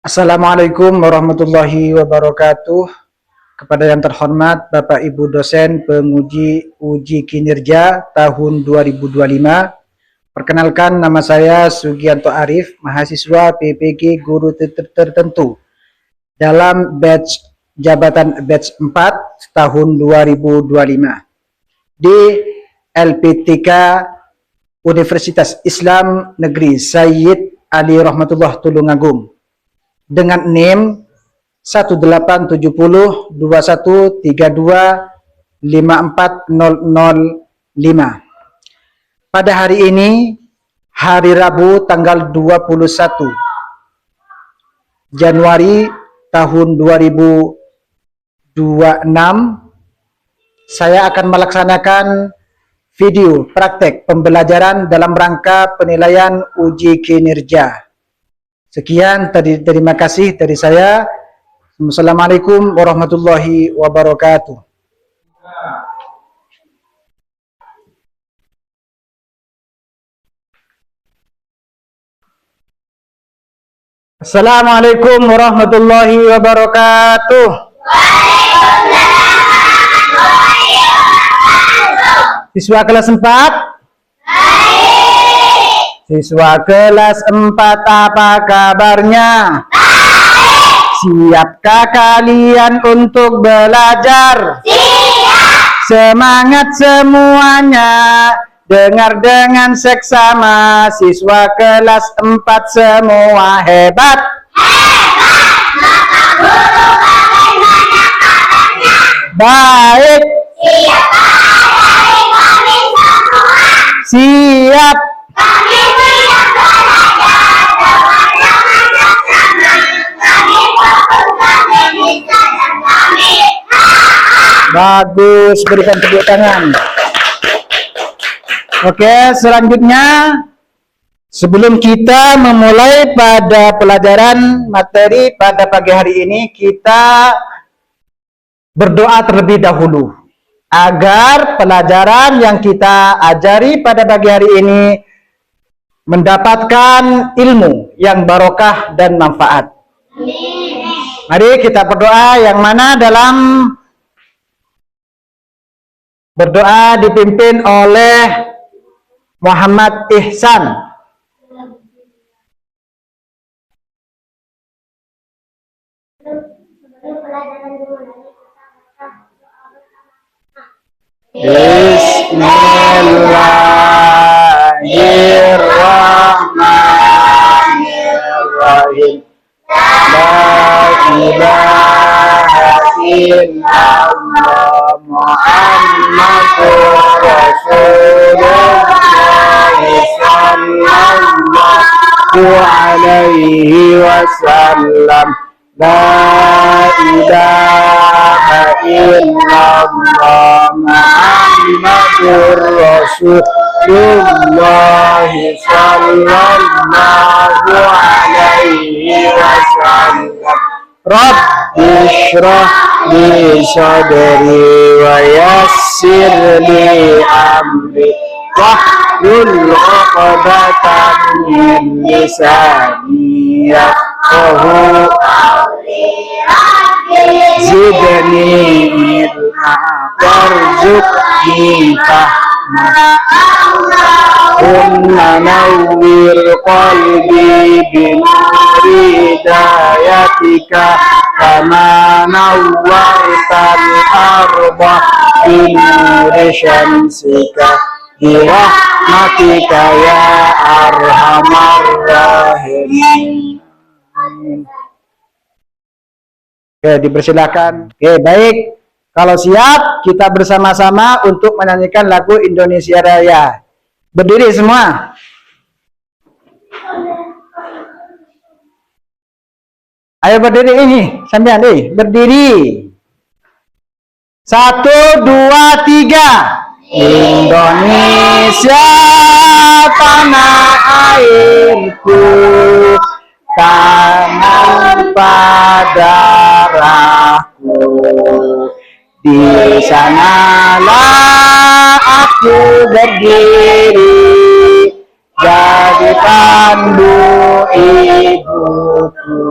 Assalamualaikum warahmatullahi wabarakatuh. Kepada yang terhormat Bapak Ibu dosen penguji uji kinerja tahun 2025. Perkenalkan, nama saya Sugianto Arif, mahasiswa PPG guru tertentu dalam jabatan batch 4 tahun 2025 di LPTK Universitas Islam Negeri Sayyid Ali Rahmatullah Tulungagung dengan NIM 187021325405. Pada hari ini, hari Rabu tanggal 21 Januari tahun 2026, saya akan melaksanakan video praktek pembelajaran dalam rangka penilaian uji kinerja. Sekian, terima kasih dari saya. Assalamualaikum warahmatullahi wabarakatuh. Assalamualaikum warahmatullahi wabarakatuh. Siswa kelas 4? Siswa kelas 4, apa kabarnya? Siapkah kalian untuk belajar? Siap! Semangat semuanya. Dengar dengan seksama, siswa kelas 4 semua hebat. Hebat! Maka guru bagaimana kabarnya? Baik. Siap dari kami semua? Siap. Kami siap belajar dengan seksama. Kami fokus, kami bisa, dan kami bagus, berikan tepuk tangan. Oke, selanjutnya sebelum kita memulai pada pelajaran materi pada pagi hari ini, kita berdoa terlebih dahulu agar pelajaran yang kita ajari pada pagi hari ini mendapatkan ilmu yang barokah dan manfaat. Mari kita berdoa, yang mana dalam berdoa dipimpin oleh Muhammad Ihsan. Bismillahirrahmanirrahim. La ilaha illallah Muhammadur Rasulullah sallallahu alaihi wasallam. La ilaha illallah Muhammadur Rasulullah sallallahu alaihi wasallam. Rabbi shrah li sadri wa yassir li amri wahlul 'uqdatam min lisani yafqahu qawli. Zidni ilma warzuqni fahma. Allahumma nawwir qalbi binuri hidayatika kama nawwartal arda binuri syamsika birahmatika ya arhamar rahimin. Oke, dipersilakan. Oke, baik. Kalau siap, kita bersama-sama untuk menyanyikan lagu Indonesia Raya. Berdiri semua. Ayo berdiri ini, sambil nih, berdiri. 1, 2, 3. Indonesia tanah airku, tanah darahku. Di sanalah aku berdiri, jadi pandu ibuku.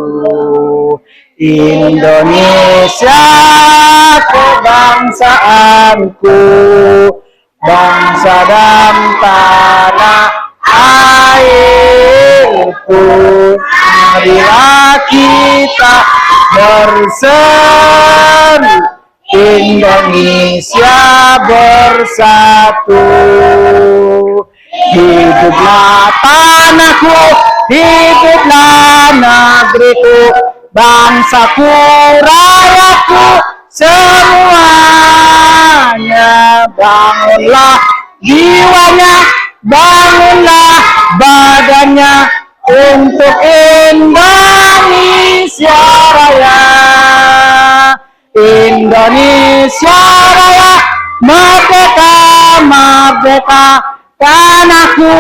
Indonesia kebangsaanku, bangsa dan tanah airku. Marilah kita bersatu, Indonesia bersatu. Hiduplah tanahku, hiduplah negeriku, bangsaku, rakyatku, semuanya. Bangunlah jiwanya, bangunlah badannya untuk Indonesia Raya. Indonesia Raya, merdeka, merdeka, tanahku,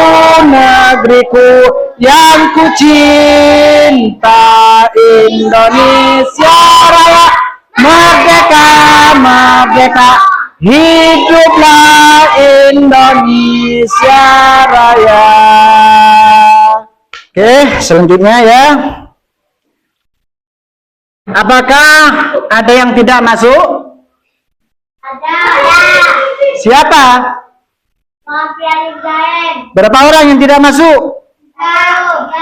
negeriku yang ku cinta. Indonesia Raya, merdeka, merdeka, hiduplah Indonesia Raya. Oke, selanjutnya ya. Apakah ada yang tidak masuk? Ada. Siapa? Mafia Ligaen. Berapa orang yang tidak masuk? Tahu.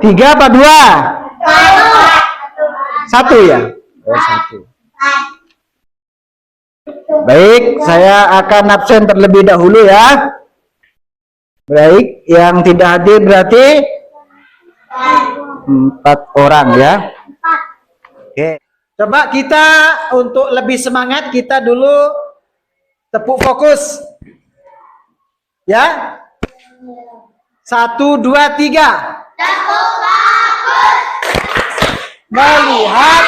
3 apa 2? Satu ya? Oh, 1. Baik, saya akan absen terlebih dahulu ya. Baik, yang tidak hadir berarti 4 orang ya. Oke. Coba kita untuk lebih semangat, kita dulu tepuk fokus. Ya. 1, 2, 3. Tepuk fokus. Melihat,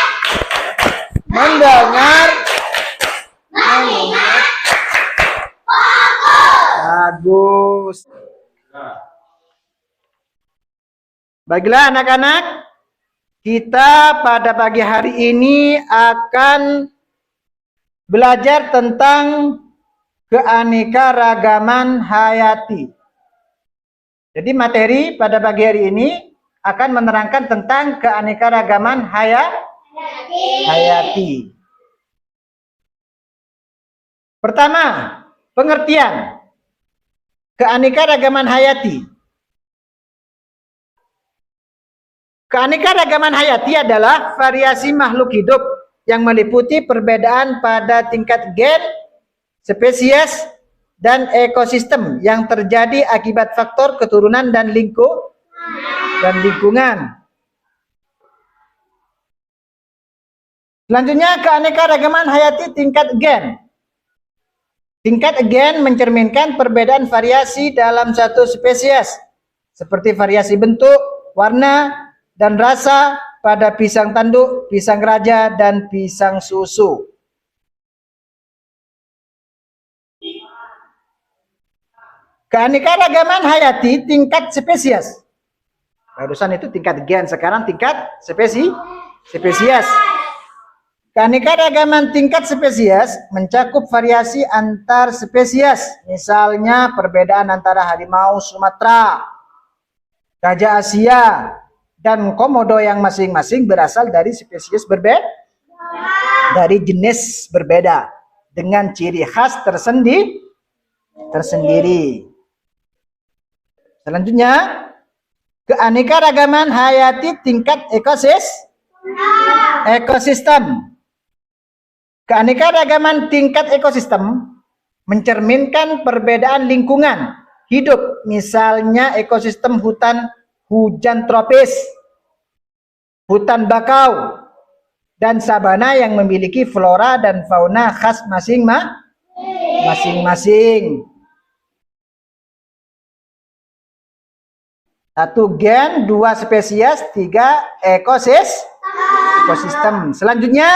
mendengar, Melihat. bagus. Baiklah anak-anak, kita pada pagi hari ini akan belajar tentang keanekaragaman hayati. Jadi materi pada pagi hari ini akan menerangkan tentang keanekaragaman hayati. Pertama, pengertian keanekaragaman hayati. Keanekaragaman hayati adalah variasi makhluk hidup yang meliputi perbedaan pada tingkat gen, spesies, dan ekosistem yang terjadi akibat faktor keturunan dan lingkungan. Selanjutnya, keanekaragaman hayati tingkat gen. Tingkat gen mencerminkan perbedaan variasi dalam satu spesies, seperti variasi bentuk, warna, dan rasa pada pisang tanduk, pisang raja, dan pisang susu. Keanekaragaman hayati tingkat spesies. Barusan itu tingkat gen, sekarang tingkat spesies. Keanekaragaman tingkat spesies mencakup variasi antar spesies, misalnya perbedaan antara harimau Sumatera, gajah Asia, dan komodo yang masing-masing berasal dari spesies berbeda, dari jenis berbeda, dengan ciri khas tersendiri. Selanjutnya, keanekaragaman hayati tingkat ekosistem. Keanekaragaman tingkat ekosistem mencerminkan perbedaan lingkungan hidup, misalnya ekosistem hujan tropis, hutan bakau, dan sabana yang memiliki flora dan fauna khas masing-masing. 1 gen, 2 spesies, 3 ekosistem. Selanjutnya,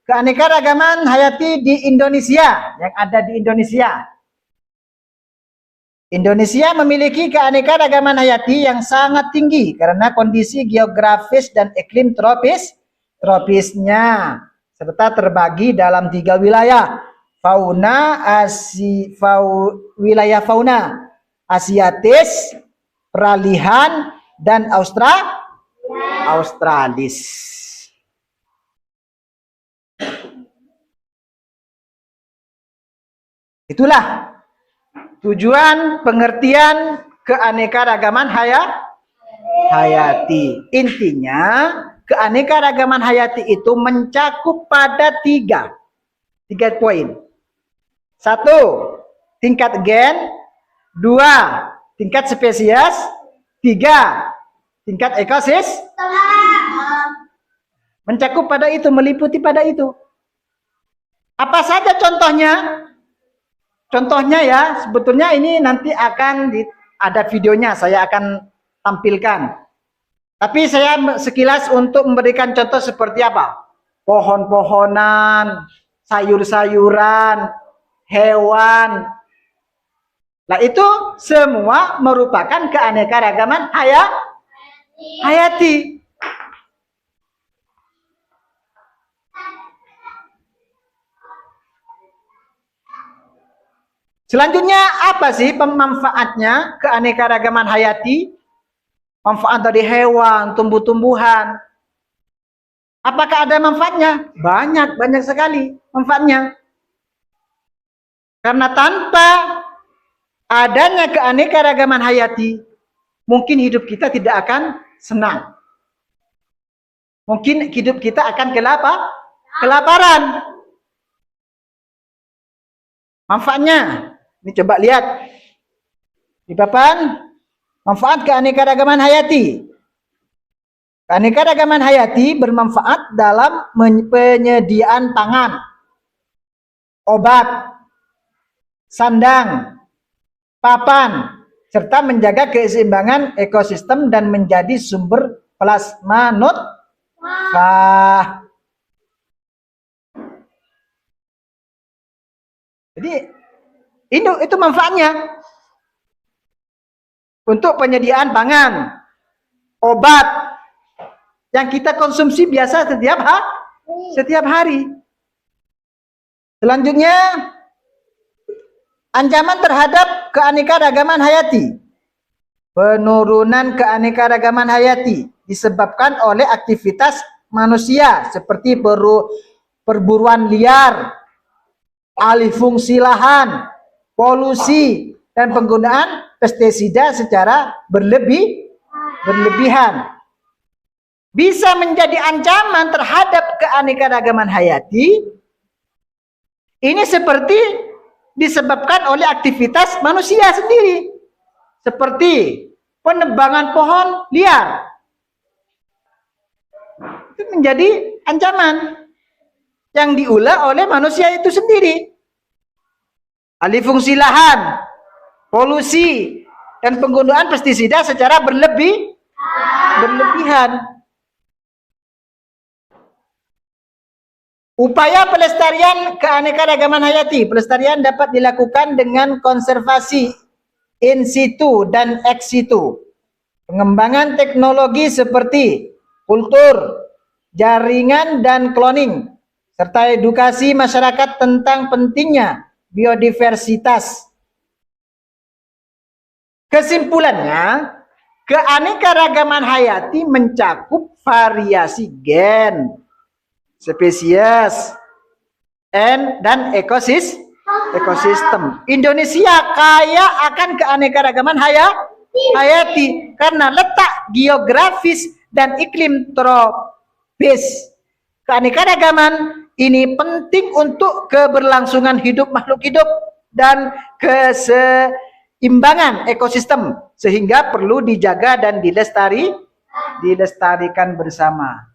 keanekaragaman hayati di Indonesia, yang ada di Indonesia. Indonesia memiliki keanekaragaman hayati yang sangat tinggi karena kondisi geografis dan iklim tropisnya, serta terbagi dalam 3 wilayah. Wilayah fauna Asiatis, peralihan, dan Australia. Australis. Itulah tujuan pengertian keanekaragaman hayati. Intinya, keanekaragaman hayati itu mencakup pada tiga poin. 1, tingkat gen. 2, tingkat spesies. 3, tingkat ekosistem. Mencakup pada itu, meliputi pada itu. Apa saja contohnya? Contohnya ya, sebetulnya ini nanti akan ada videonya, saya akan tampilkan. Tapi saya sekilas untuk memberikan contoh seperti apa? Pohon-pohonan, sayur-sayuran, hewan. Nah, itu semua merupakan keanekaragaman hayati. Selanjutnya, apa sih pemanfaatnya keanekaragaman hayati? Manfaat dari hewan, tumbuh-tumbuhan. Apakah ada manfaatnya? Banyak sekali manfaatnya. Karena tanpa adanya keanekaragaman hayati, mungkin hidup kita tidak akan senang. Mungkin hidup kita akan kelaparan. Manfaatnya, ini coba lihat di papan, manfaat keanekaragaman hayati. Keanekaragaman hayati bermanfaat dalam penyediaan pangan, obat, sandang, papan, serta menjaga keseimbangan ekosistem dan menjadi sumber plasma nutfah. Jadi itu manfaatnya untuk penyediaan pangan, obat yang kita konsumsi biasa setiap hari. Selanjutnya, ancaman terhadap keanekaragaman hayati. Penurunan keanekaragaman hayati disebabkan oleh aktivitas manusia seperti perburuan liar, alih fungsi lahan, polusi, dan penggunaan pestisida secara berlebihan. Bisa menjadi ancaman terhadap keanekaragaman hayati. Ini seperti disebabkan oleh aktivitas manusia sendiri. Seperti penebangan pohon liar. Itu menjadi ancaman yang diulah oleh manusia itu sendiri. Alih fungsi lahan, polusi, dan penggunaan pestisida secara berlebihan. Upaya pelestarian keanekaragaman hayati. Pelestarian dapat dilakukan dengan konservasi in situ dan ex situ. Pengembangan teknologi seperti kultur, jaringan, dan cloning, serta edukasi masyarakat tentang pentingnya biodiversitas. Kesimpulannya, keanekaragaman hayati mencakup variasi gen, spesies, dan ekosistem. Indonesia kaya akan keanekaragaman hayati karena letak geografis dan iklim tropis. Keanekaragaman ini penting untuk keberlangsungan hidup makhluk hidup dan keseimbangan ekosistem, sehingga perlu dijaga dan dilestarikan bersama.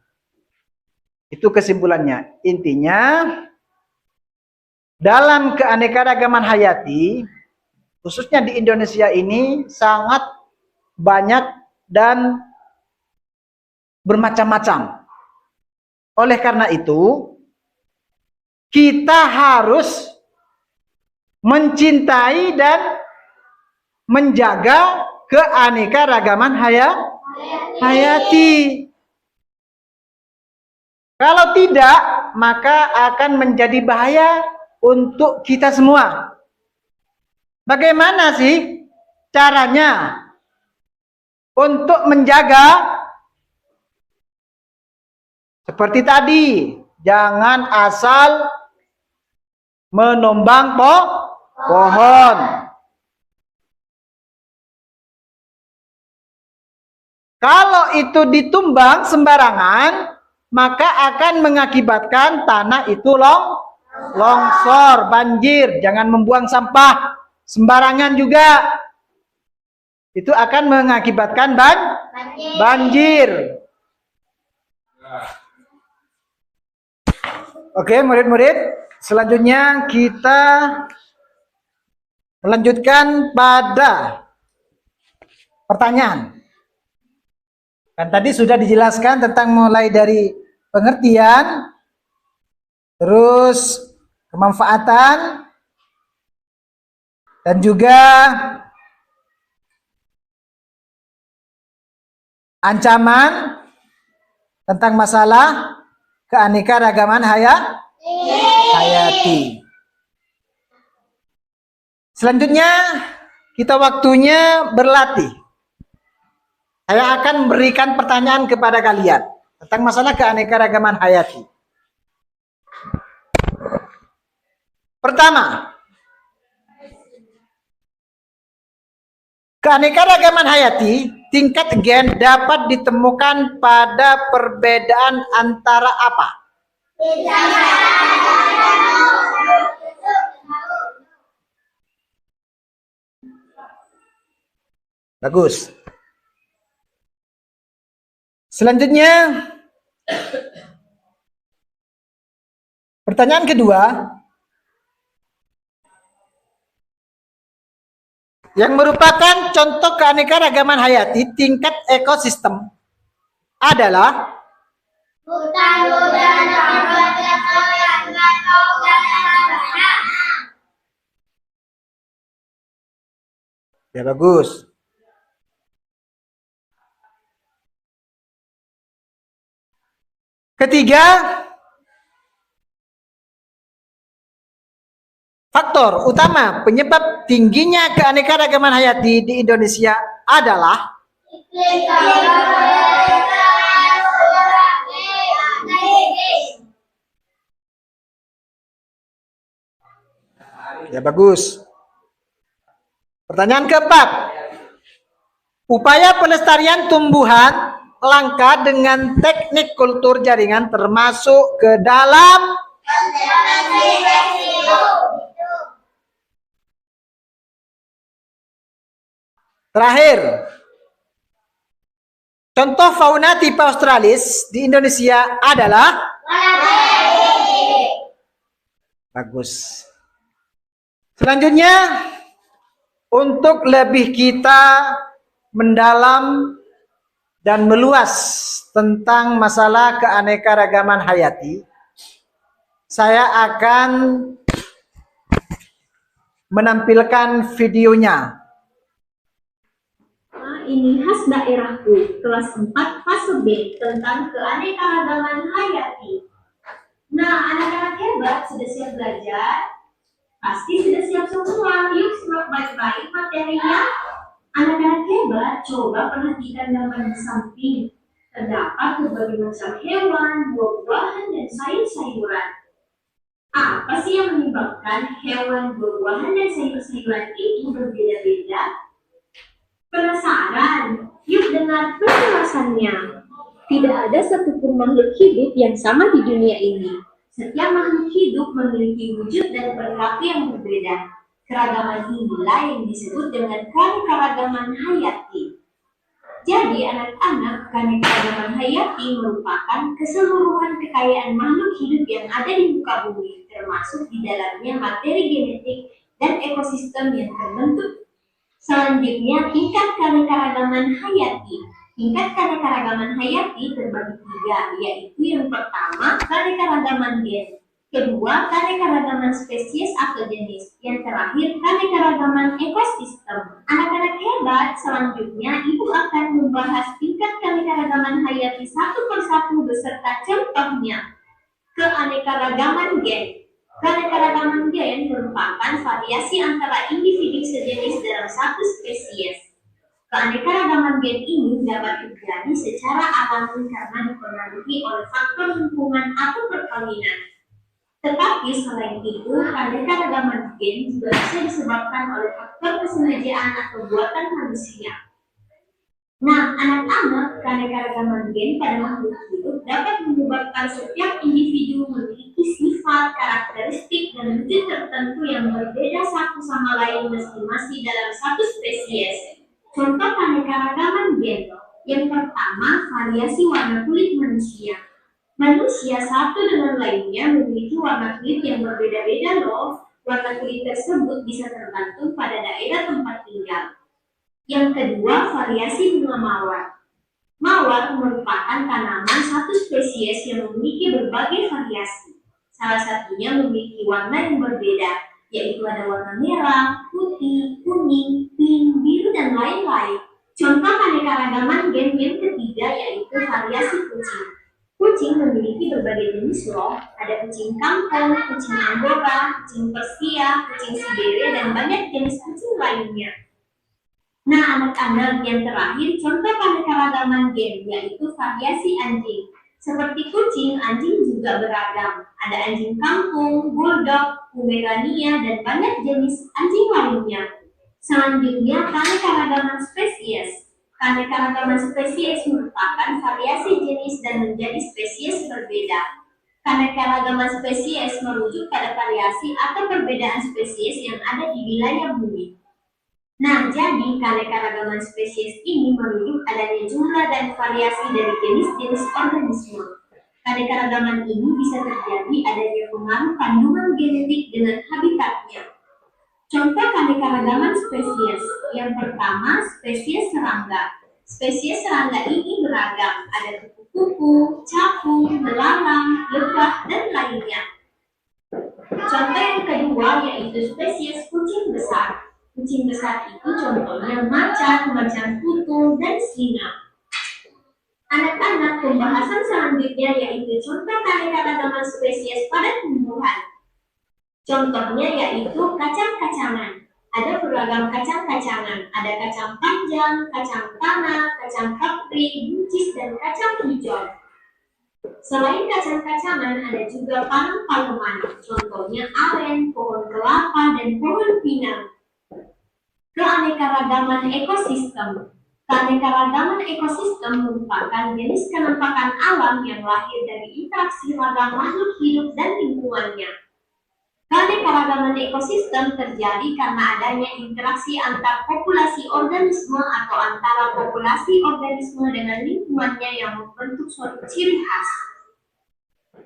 Itu kesimpulannya. Intinya, dalam keanekaragaman hayati, khususnya di Indonesia ini sangat banyak dan bermacam-macam. Oleh karena itu, kita harus mencintai dan menjaga keanekaragaman hayati. Kalau tidak, maka akan menjadi bahaya untuk kita semua. Bagaimana sih caranya untuk menjaga Seperti tadi, jangan asal menombang pohon. Kalau itu ditumbang sembarangan, maka akan mengakibatkan tanah itu longsor, banjir. Jangan membuang sampah sembarangan juga. Itu akan mengakibatkan banjir. Oke, murid-murid. Selanjutnya kita melanjutkan pada pertanyaan. Kan tadi sudah dijelaskan tentang mulai dari pengertian, terus kemanfaatan, dan juga ancaman tentang masalah keanekaragaman hayati. Selanjutnya kita waktunya berlatih. Saya akan memberikan pertanyaan kepada kalian tentang masalah keanekaragaman hayati. Pertama, keanekaragaman hayati tingkat gen dapat ditemukan pada perbedaan antara apa? Bagus. Selanjutnya, pertanyaan kedua, yang merupakan contoh keanekaragaman hayati tingkat ekosistem adalah hutan, ya bagus. Ketiga, faktor utama penyebab tingginya keanekaragaman hayati di Indonesia adalah ya bagus. Pertanyaan keempat, upaya pelestarian tumbuhan langka dengan teknik kultur jaringan termasuk ke dalam terakhir. Contoh fauna tipe australis di Indonesia adalah bagus. Selanjutnya, untuk lebih kita mendalam dan meluas tentang masalah keanekaragaman hayati, saya akan menampilkan videonya. Ini khas daerahku, kelas 4 fase B tentang keanekaragaman hayati. Nah, anak-anak hebat sudah siap belajar? Pasti sudah siap semua. Yuk simak baik-baik materinya. Anak-anak hebat, coba perhatikan gambar di samping. Terdapat berbagai macam hewan, buah-buahan, dan sayur-sayuran. Apa sih yang menyebabkan hewan, buah-buahan, dan sayur-sayuran itu berbeda-beda? Penasaran? Yuk dengar penjelasannya. Tidak ada satupun makhluk hidup yang sama di dunia ini. Setiap makhluk hidup memiliki wujud dan perilaku yang berbeda. Keragaman inilah yang disebut dengan keanekaragaman hayati. Jadi anak-anak, keanekaragaman hayati merupakan keseluruhan kekayaan makhluk hidup yang ada di muka bumi, termasuk di dalamnya materi genetik dan ekosistem yang terbentuk. Selanjutnya, tingkat keanekaragaman hayati. Tingkat keanekaragaman hayati terbagi tiga, yaitu yang pertama, keanekaragaman gen. Kedua, keanekaragaman spesies atau jenis. Yang terakhir, keanekaragaman ekosistem. Anak-anak hebat, selanjutnya Ibu akan membahas tingkat keanekaragaman hayati satu persatu beserta contohnya. Keanekaragaman gen. Keanekaragaman gen merupakan variasi antara individu sejenis dalam satu spesies. Keanekaragaman gen ini dapat terjadi secara alami karena dipengaruhi oleh faktor lingkungan atau perkawinan. Tetapi selain itu, keanekaragaman gen juga bisa disebabkan oleh faktor kesengajaan atau buatan manusia. Nah, anak-anak, keanekaragaman gen pada makhluk hidup dapat menyebabkan setiap individu memiliki sifat, karakteristik, dan wujud tertentu yang berbeda satu sama lain meski masih dalam satu spesies. Contoh keanekaragaman gen. Yang pertama, variasi warna kulit manusia. Manusia satu dengan lainnya memiliki warna kulit yang berbeda-beda loh. Warna kulit tersebut bisa tergantung pada daerah tempat tinggal. Yang kedua, variasi bunga mawar. Mawar merupakan tanaman satu spesies yang memiliki berbagai variasi. Salah satunya memiliki warna yang berbeda, yaitu ada warna merah, putih, kuning, pink, biru, dan lain-lain. Contoh keanekaragaman gen yang ketiga yaitu variasi kucing. Kucing memiliki berbagai jenis loh, ada kucing kampung, kucing Angora, kucing Persia, kucing Siberia, dan banyak jenis kucing lainnya. Nah, anak-anak, yang terakhir, contoh keanekaragaman gen yaitu variasi anjing. Seperti kucing, anjing juga beragam. Ada anjing kampung, bulldog, pomerania, dan banyak jenis anjing lainnya. Selanjutnya, keanekaragaman spesies. Keanekaragaman spesies merupakan variasi jenis dan menjadi spesies berbeda. Keanekaragaman spesies merujuk pada variasi atau perbedaan spesies yang ada di wilayah bumi. Nah, jadi keanekaragaman spesies ini merujuk adanya jumlah dan variasi dari jenis-jenis organisme. Keanekaragaman ini bisa terjadi adanya pengaruh kandungan genetik dengan habitatnya. Contoh keanekaragaman spesies. Yang pertama, spesies serangga. Spesies serangga ini beragam, ada kupu-kupu, capung, belalang, lebah, dan lainnya. Contoh yang kedua yaitu spesies kucing besar. Kucing besar itu contohnya macan, macan tutul, dan singa. Anak-anak, pembahasan selanjutnya yaitu contoh keanekaragaman spesies pada tumbuhan. Contohnya yaitu kacang-kacangan. Ada beragam kacang-kacangan, ada kacang panjang, kacang tanah, kacang kapri, buncis, dan kacang hijau. Selain kacang-kacangan, ada juga palem-paleman, contohnya aren, pohon kelapa, dan pohon pinang. Keanekaragaman ekosistem. Keanekaragaman ekosistem merupakan jenis kenampakan alam yang lahir dari interaksi ragam makhluk hidup dan lingkungannya. Keanekaragaman ekosistem terjadi karena adanya interaksi antar populasi organisme atau antara populasi organisme dengan lingkungannya yang membentuk suatu ciri khas.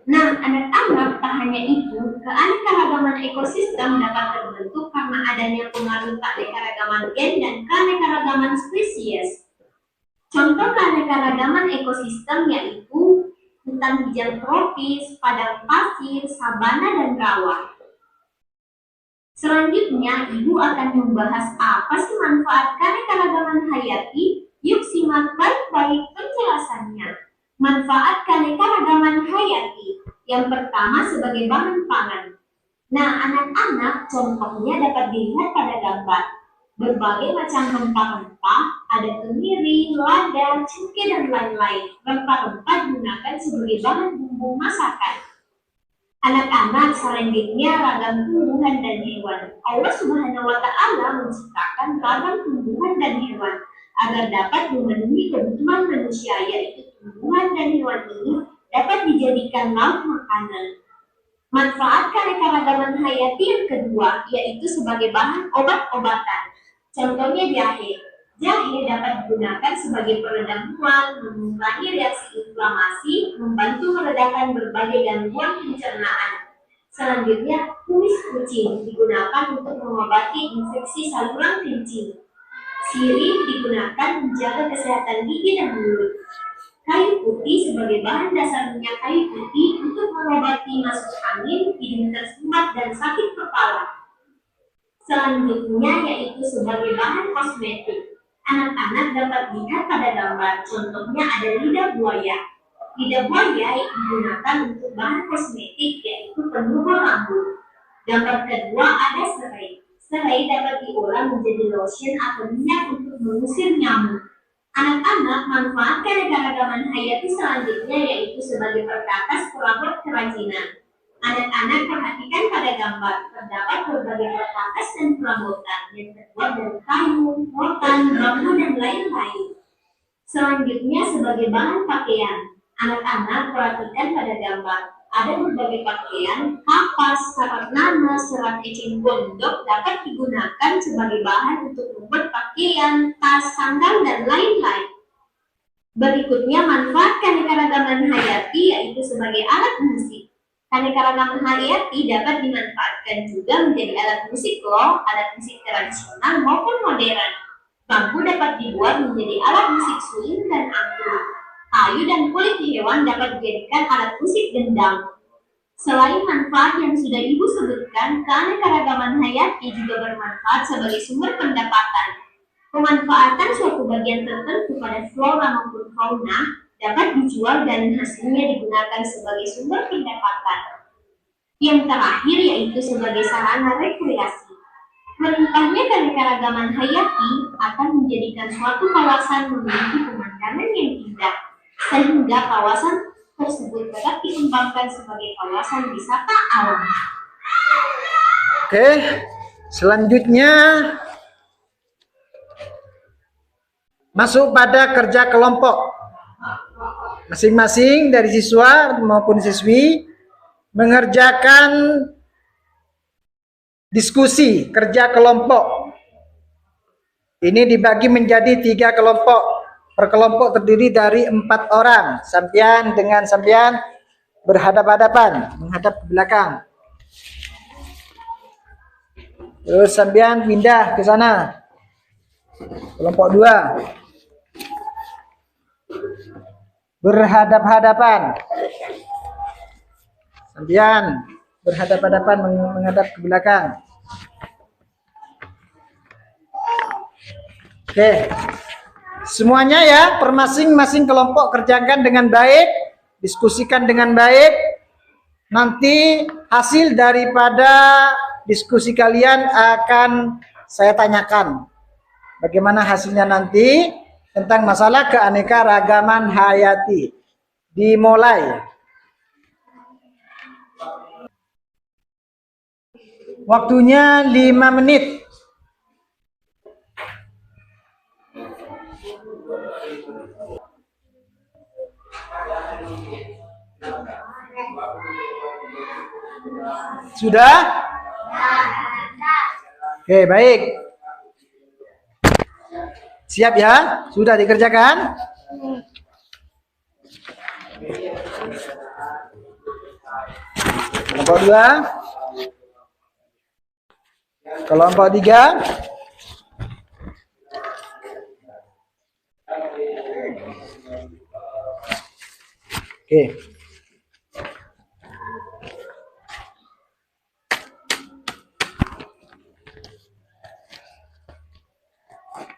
Nah, anak-anak, tak hanya itu, keanekaragaman ekosistem dapat terbentuk karena adanya pengaruh keanekaragaman gen dan keanekaragaman spesies. Contoh keanekaragaman ekosistem yaitu hutan hijau tropis, padang pasir, sabana, dan rawa. Selanjutnya, Ibu akan membahas apa sih manfaat keanekaragaman hayati. Yuk simak baik-baik penjelasannya. Manfaat keanekaragaman hayati. Yang pertama sebagai bahan pangan. Nah, anak-anak, contohnya dapat dilihat pada gambar. Berbagai macam rempah-rempah, ada kemiri, lada, cengkeh, dan lain-lain. Rempah-rempah digunakan sebagai bahan bumbu masakan. Anak-anak, selanjutnya ragam tumbuhan dan hewan. Allah Subhanahu wa Ta'ala menciptakan ragam tumbuhan dan hewan agar dapat memenuhi kebutuhan manusia, yaitu tumbuhan dan hewan ini dapat dijadikan lauk makanan. Manfaat keanekaragaman hayati yang kedua yaitu sebagai bahan obat-obatan. Contohnya jahe. Jahe dapat digunakan sebagai peredam mual, mengurangi reaksi inflamasi, membantu meredakan berbagai gangguan pencernaan. Selanjutnya, kumis kucing digunakan untuk mengobati infeksi saluran kencing. Sirih digunakan menjaga kesehatan gigi dan mulut. Kayu putih sebagai bahan dasar minyak kayu putih untuk mengobati masuk angin, hidung tersumbat, dan sakit kepala. Selanjutnya yaitu sebagai bahan kosmetik. Anak-anak dapat lihat pada gambar, contohnya ada lidah buaya. Lidah buaya digunakan untuk bahan kosmetik yaitu penumbuh rambut. Gambar kedua ada serai. Serai dapat diolah menjadi lotion atau minyak untuk mengusir nyamuk. Anak-anak manfaatkan keanekaragaman hayati selanjutnya yaitu sebagai perkakas perabot kerajinan. Anak-anak perhatikan pada gambar, terdapat berbagai perkakas dan perabotan yang terbuat dari kayu, rotan, bambu, dan lain-lain. Selanjutnya sebagai bahan pakaian, anak-anak perhatikan pada gambar. Ada berbagai pakaian, kapas, serat nanas, serat eceng gondok dapat digunakan sebagai bahan untuk membuat pakaian, tas, sandal, dan lain-lain. Berikutnya manfaatkan keanekaragaman hayati yaitu sebagai alat musik. Keanekaragaman hayati dapat dimanfaatkan juga menjadi alat musik loh, alat musik tradisional maupun modern. Bambu dapat dibuat menjadi alat musik suling dan angklung. Kayu dan kulit hewan dapat dijadikan alat musik gendang. Selain manfaat yang sudah Ibu sebutkan, keanekaragaman hayati juga bermanfaat sebagai sumber pendapatan. Pemanfaatan suatu bagian tertentu pada flora maupun fauna dapat dijual dan hasilnya digunakan sebagai sumber pendapatan. Yang terakhir yaitu sebagai sarana rekreasi. Melimpahnya keanekaragaman hayati akan menjadikan suatu kawasan memiliki pemandangan yang indah, sehingga kawasan tersebut dapat dikembangkan sebagai kawasan wisata alam. Oke, selanjutnya masuk pada kerja kelompok. Masing-masing dari siswa maupun siswi mengerjakan diskusi kerja kelompok. Ini dibagi menjadi 3 kelompok. Per kelompok terdiri dari 4 orang. Sampian dengan sampian berhadap-hadapan, menghadap ke belakang. Terus sampian pindah ke sana. Kelompok 2. Berhadap-hadapan. Sampian berhadap-hadapan menghadap ke belakang. Oke. Semuanya ya, per masing-masing kelompok kerjakan dengan baik, diskusikan dengan baik. Nanti hasil daripada diskusi kalian akan saya tanyakan. Bagaimana hasilnya nanti tentang masalah keanekaragaman hayati. Dimulai. Waktunya 5 menit. Sudah? Oke, baik. Siap ya? Sudah dikerjakan? Kelompok 2. Kelompok 3. Oke.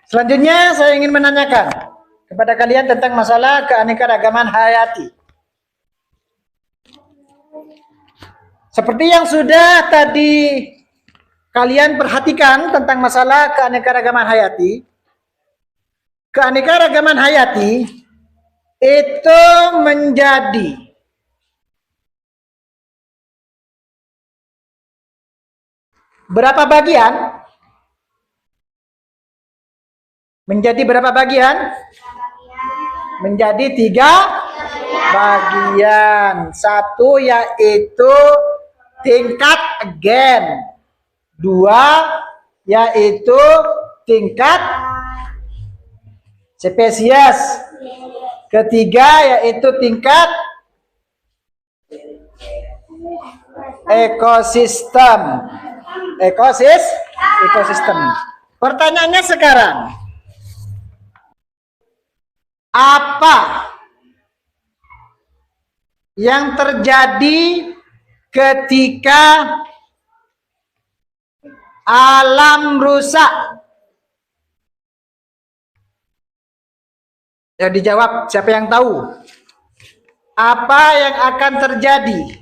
Selanjutnya saya ingin menanyakan kepada kalian tentang masalah keanekaragaman hayati. Seperti yang sudah tadi kalian perhatikan tentang masalah keanekaragaman hayati. Keanekaragaman hayati itu menjadi berapa bagian? Menjadi berapa bagian? Menjadi 3 bagian. 1 yaitu tingkat gen. 2 yaitu tingkat spesies. Ketiga yaitu tingkat ekosistem. Ekosistem. Pertanyaannya sekarang, apa yang terjadi ketika alam rusak? Ya, dijawab, siapa yang tahu? Apa yang akan terjadi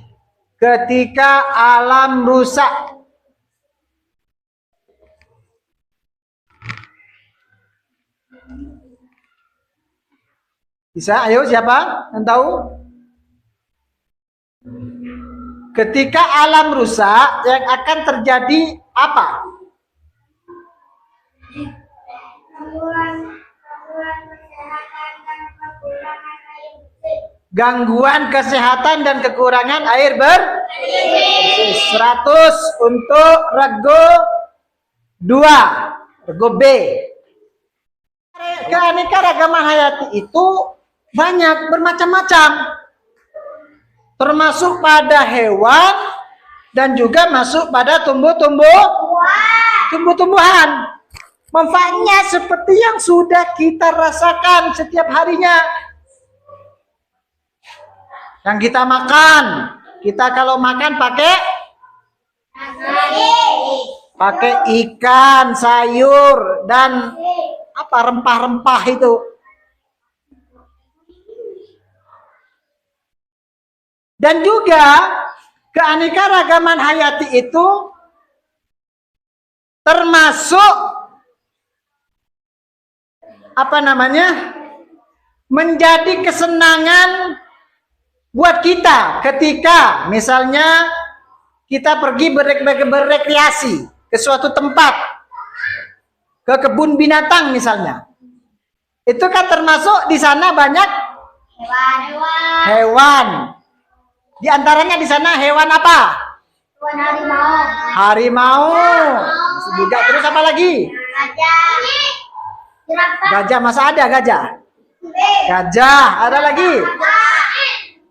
ketika alam rusak? Bisa? Ayo siapa yang tahu? Ketika alam rusak, yang akan terjadi apa? Gangguan kesehatan dan kekurangan air bersih. Gangguan kesehatan dan kekurangan air bersih. 100 untuk rego 2, rego B. Keanekaragaman hayati itu banyak, bermacam-macam, termasuk pada hewan dan juga masuk pada tumbuh-tumbuhan. Manfaatnya seperti yang sudah kita rasakan setiap harinya. Yang kita makan, kita kalau makan pakai ikan, sayur, dan apa rempah-rempah itu. Dan juga keanekaragaman hayati itu termasuk apa namanya? Menjadi kesenangan buat kita ketika misalnya kita pergi berekreasi ke suatu tempat, ke kebun binatang misalnya. Itu kan termasuk di sana banyak hewan. Di antaranya di sana hewan apa? Hewan harimau. Harimau. Juga terus apa lagi? Gajah. Jerapah. Gajah, masa ada gajah? Gajah, ada lagi?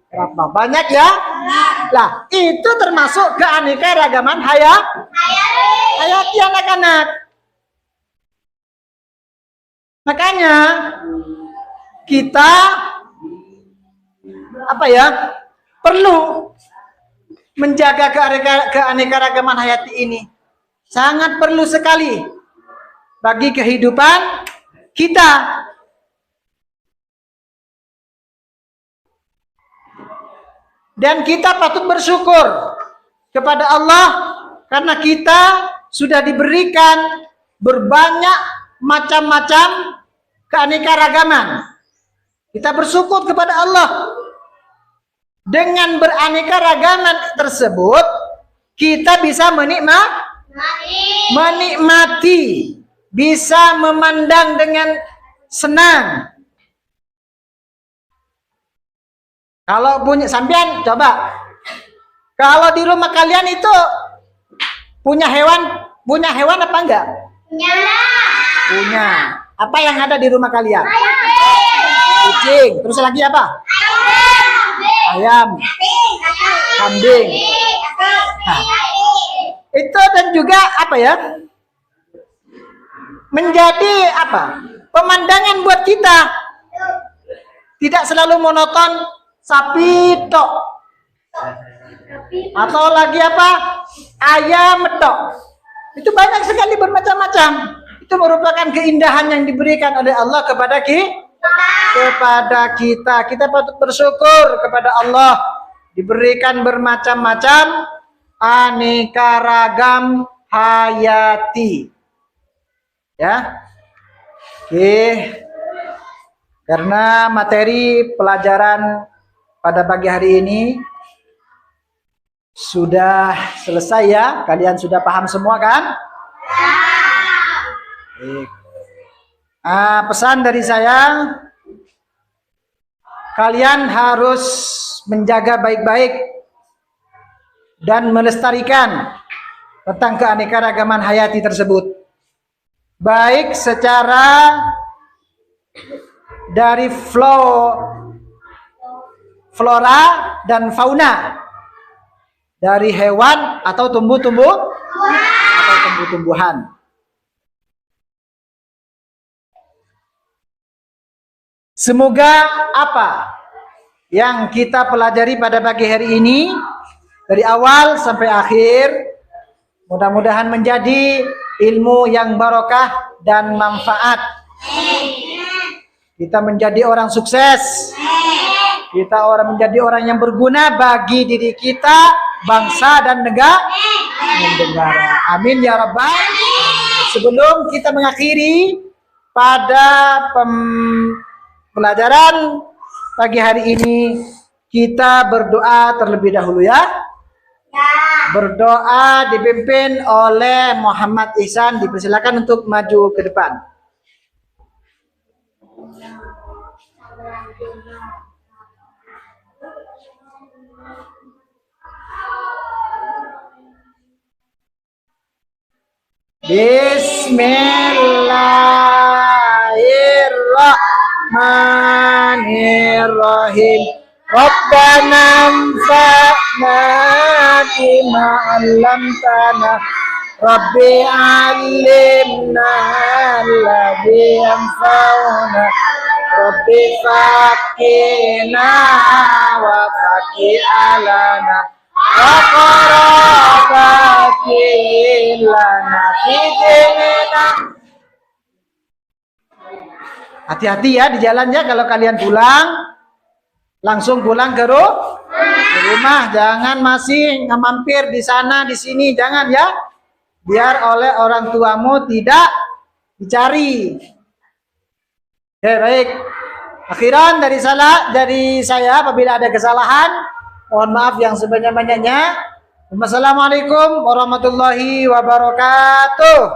Berapa banyak ya? Lah, itu termasuk keanekaragaman hayati anak-anak. Makanya kita apa ya? Perlu menjaga keanekaragaman hayati ini. Sangat perlu sekali bagi kehidupan kita. Dan kita patut bersyukur kepada Allah karena kita sudah diberikan berbanyak macam-macam keanekaragaman. Kita bersyukur kepada Allah. Dengan beraneka-ragaman tersebut, kita bisa menikmati, bisa memandang dengan senang. Kalau punya sampean, coba. Kalau di rumah kalian itu punya hewan apa enggak? Punya. Apa yang ada di rumah kalian? Kucing. Terus lagi apa? Ayam, kambing. Nah, itu dan juga apa ya? Menjadi apa? Pemandangan buat kita. Tidak selalu monoton sapi tok. Atau lagi apa? Ayam tok. Itu banyak sekali bermacam-macam. Itu merupakan keindahan yang diberikan oleh Allah kepada kita. Kita patut bersyukur kepada Allah diberikan bermacam-macam aneka ragam hayati. Ya. Oke. Karena materi pelajaran pada pagi hari ini sudah selesai ya. Kalian sudah paham semua kan? Baik. Pesan dari saya, kalian harus menjaga baik-baik dan melestarikan tentang keanekaragaman hayati tersebut. Baik secara dari flora dan fauna, dari hewan atau tumbuh-tumbuhan. Semoga apa yang kita pelajari pada pagi hari ini dari awal sampai akhir mudah-mudahan menjadi ilmu yang barokah dan manfaat. Kita menjadi orang sukses. Kita menjadi orang yang berguna bagi diri kita, bangsa dan negara. Amin ya rabbal. Sebelum kita mengakhiri pada pelajaran pagi hari ini kita berdoa terlebih dahulu ya. Berdoa dipimpin oleh Muhammad Ihsan. Dipersilakan untuk maju ke depan. Bismillahirrahmanirrahim. Rabbana anfa'na bima 'allamtana. Rabbi 'allimna alladhi yanfa'una. Rabbi faqina wa faqi alana. Wa qarabatin lana fi dinina. Hati-hati ya di jalan ya, kalau kalian pulang langsung pulang ke rumah, jangan masih ngemampir di sana di sini, jangan ya, biar oleh orang tuamu tidak dicari. Oke, baik. Akhiran dari saya apabila ada kesalahan, mohon maaf yang sebanyak-banyaknya. Wassalamualaikum warahmatullahi wabarakatuh.